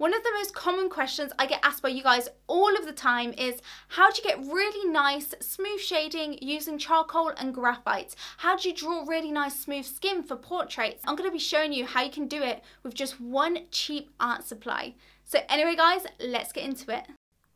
One of the most common questions I get asked by you guys all of the time is how do you get really nice smooth shading using charcoal and graphite? How do you draw really nice smooth skin for portraits? I'm going to be showing you how you can do it with just one cheap art supply. So anyway guys, let's get into it.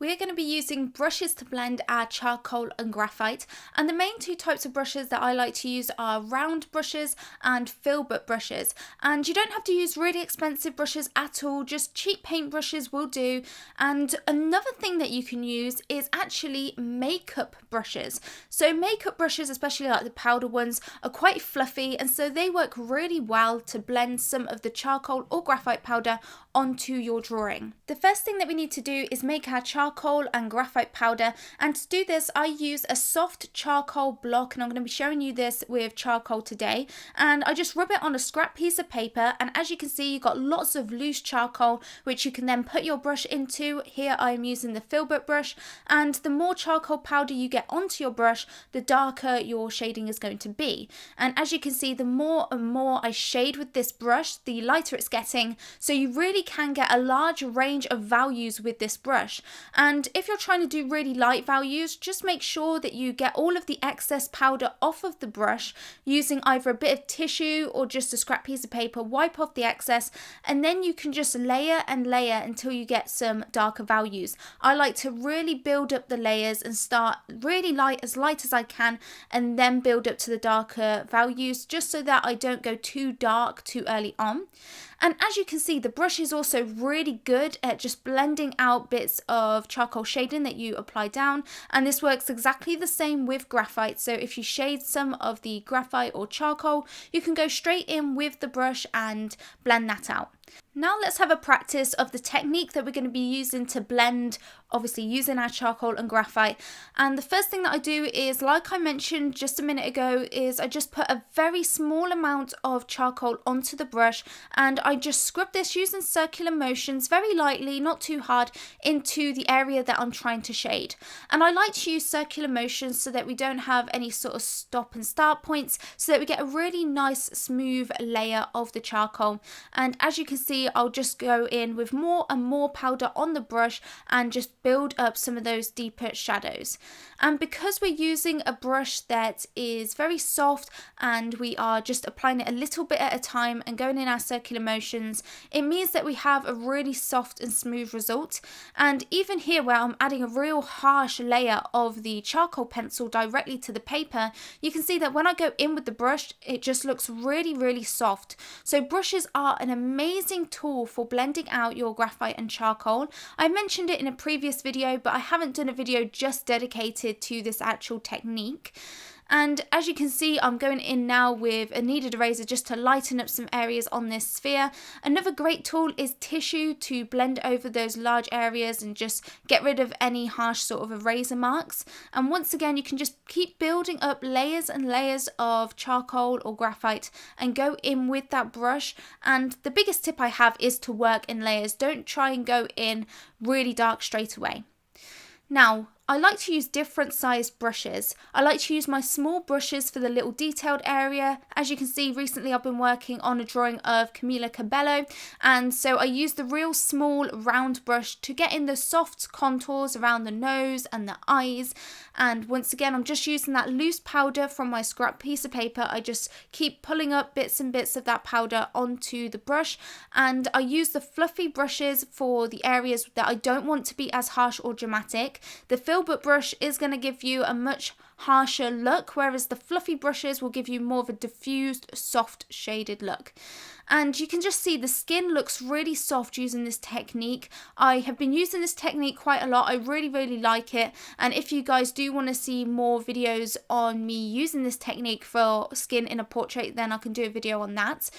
We're going to be using brushes to blend our charcoal and graphite, and the main two types of brushes that I like to use are round brushes and filbert brushes. And you don't have to use really expensive brushes at all, just cheap paint brushes will do. And another thing that you can use is actually makeup brushes. So makeup brushes, especially like the powder ones, are quite fluffy, and so they work really well to blend some of the charcoal or graphite powder onto your drawing. The first thing that we need to do is make our charcoal and graphite powder, and to do this I use a soft charcoal block, and I'm going to be showing you this with charcoal today. And I just rub it on a scrap piece of paper, and as you can see you've got lots of loose charcoal which you can then put your brush into. Here I'm using the filbert brush, and the more charcoal powder you get onto your brush, the darker your shading is going to be. And as you can see, the more and more I shade with this brush, the lighter it's getting, so you really can get a large range of values with this brush. And if you're trying to do really light values, just make sure that you get all of the excess powder off of the brush using either a bit of tissue or just a scrap piece of paper. Wipe off the excess, and then you can just layer and layer until you get some darker values. I like to really build up the layers and start really light as I can, and then build up to the darker values, just so that I don't go too dark too early on. And as you can see, the brush is also really good at just blending out bits of charcoal shading that you apply down, and this works exactly the same with graphite. So if you shade some of the graphite or charcoal, you can go straight in with the brush and blend that out. Now let's have a practice of the technique that we're going to be using to blend, obviously using our charcoal and graphite. And the first thing that I do is, like I mentioned just a minute ago, is I just put a very small amount of charcoal onto the brush, and I just scrub this using circular motions very lightly, not too hard, into the area that I'm trying to shade. And I like to use circular motions so that we don't have any sort of stop and start points, so that we get a really nice smooth layer of the charcoal. And as you can see, I'll just go in with more and more powder on the brush and just build up some of those deeper shadows. And because we're using a brush that is very soft and we are just applying it a little bit at a time and going in our circular motions, it means that we have a really soft and smooth result. And even here where I'm adding a real harsh layer of the charcoal pencil directly to the paper, you can see that when I go in with the brush, it just looks really soft. So brushes are an amazing tool for blending out your graphite and charcoal. I mentioned it in a previous video, but I haven't done a video just dedicated to this actual technique. And as you can see, I'm going in now with a kneaded eraser just to lighten up some areas on this sphere. Another great tool is tissue to blend over those large areas and just get rid of any harsh sort of eraser marks. And once again, you can just keep building up layers and layers of charcoal or graphite and go in with that brush. And the biggest tip I have is to work in layers. Don't try and go in really dark straight away. Now, I like to use different sized brushes. I like to use my small brushes for the little detailed area. As you can see, recently I've been working on a drawing of Camila Cabello, and so I use the real small round brush to get in the soft contours around the nose and the eyes. And once again, I'm just using that loose powder from my scrap piece of paper. I just keep pulling up bits and bits of that powder onto the brush, and I use the fluffy brushes for the areas that I don't want to be as harsh or dramatic. The filbert brush is going to give you a much harsher look, whereas the fluffy brushes will give you more of a diffused, soft shaded look. And you can just see the skin looks really soft using this technique. I have been using this technique quite a lot. I really like it. And if you guys do want to see more videos on me using this technique for skin in a portrait, then I can do a video on that.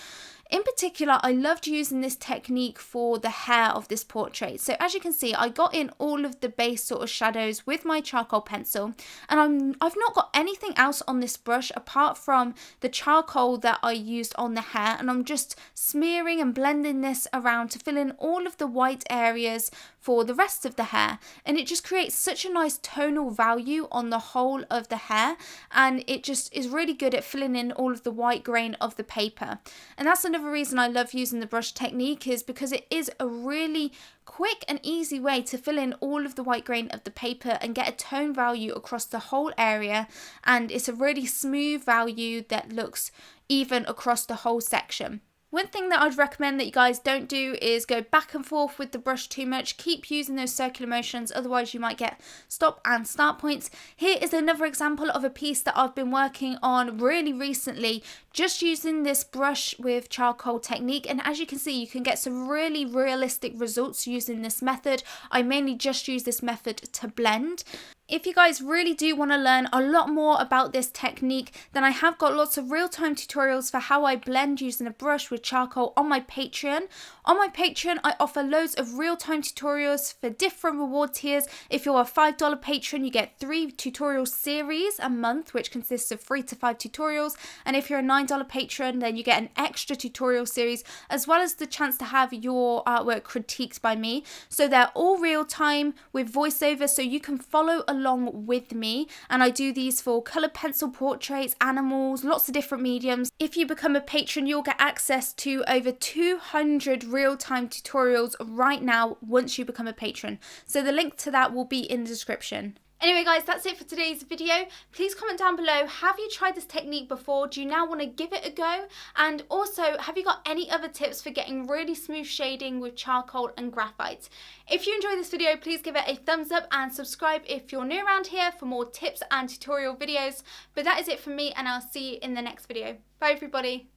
In particular, I loved using this technique for the hair of this portrait. So as you can see, I got in all of the base sort of shadows with my charcoal pencil, and I've not got anything else on this brush apart from the charcoal that I used on the hair, and I'm just smearing and blending this around to fill in all of the white areas for the rest of the hair. And it just creates such a nice tonal value on the whole of the hair, and it just is really good at filling in all of the white grain of the paper. And that's another reason I love using the brush technique, is because it is a really quick and easy way to fill in all of the white grain of the paper and get a tone value across the whole area, and it's a really smooth value that looks even across the whole section. One thing that I'd recommend that you guys don't do is go back and forth with the brush too much. Keep using those circular motions, otherwise you might get stop and start points. Here is another example of a piece that I've been working on really recently, just using this brush with charcoal technique, and as you can see, you can get some really realistic results using this method. I mainly just use this method to blend. If you guys really do want to learn a lot more about this technique, then I have got lots of real-time tutorials for how I blend using a brush with charcoal on my Patreon. On my Patreon, I offer loads of real-time tutorials for different reward tiers. If you're a $5 patron, you get 3 tutorial series a month, which consists of 3 to 5 tutorials. And if you're a $9 patron, then you get an extra tutorial series, as well as the chance to have your artwork critiqued by me. So they're all real-time with voiceover, so you can follow along with me, and I do these for colour pencil portraits, animals, lots of different mediums. If you become a patron, you'll get access to over 200 real-time tutorials right now once you become a patron, so the link to that will be in the description. Anyway guys, that's it for today's video. Please comment down below, have you tried this technique before? Do you now want to give it a go? And also, have you got any other tips for getting really smooth shading with charcoal and graphite? If you enjoyed this video, please give it a thumbs up and subscribe if you're new around here for more tips and tutorial videos. But that is it from me, and I'll see you in the next video. Bye everybody.